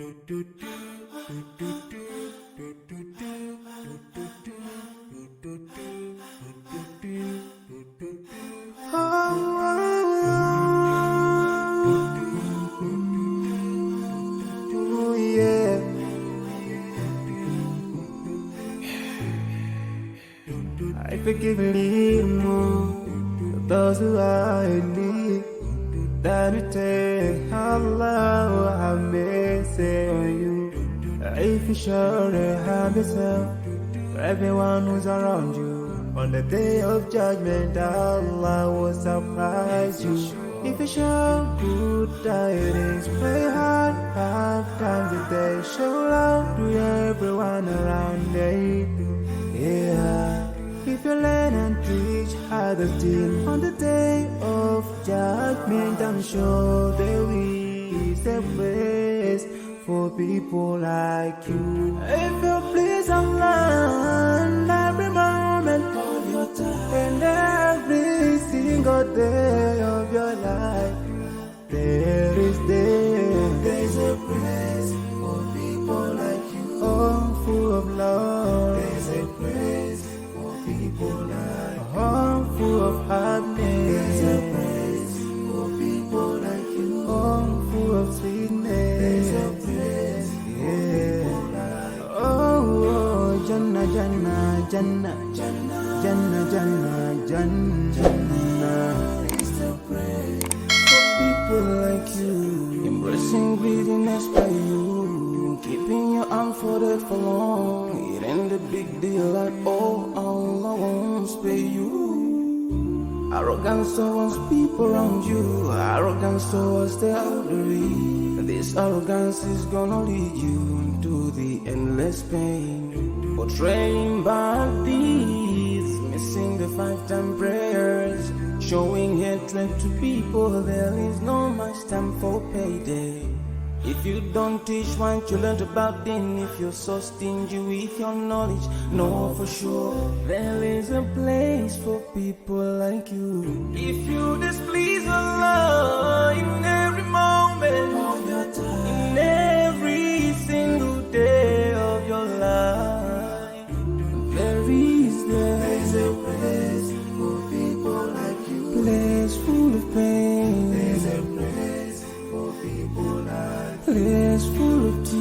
I forgive a little more those who are in need. That you take Allah have mercy on you. If you surely have yourself for everyone who's around you. On the day of judgment, Allah will surprise you. If you show good tidings, pray hard 5 times a day. Show love to everyone around you. Yeah. If you learn and teach others still on the day of judgment, I'm sure there is a place for people like you. If you please Allah every moment of your time and every single day of your life, there's a place for people like you. Oh, full of love. There's a place for people like you. Oh, full of happiness. There's a place for people like you. Oh, full of sweetness. There's a place for people like you. Oh, Jannah, Jannah, Jannah, Jannah, Jannah, Jannah, Jannah. There's a place for people like you. Embracing greediness by you. Keeping your arm folded for long. It ain't a big deal at all. Allah won't spare you. Arrogance towards people around you. Arrogance towards the elderly. This arrogance is gonna lead you to the endless pain. Portraying bad deeds, missing the 5-time prayers, showing hatred to people. There is no much time for payday. If you don't teach what you learned about them, if you're so stingy with your knowledge, know for sure there is a place for people like you. If you displease Allah in every moment of your time, in every single day of your life, there's a place for people like you. Place full of pain. There's a place for people like you. Place full of tears.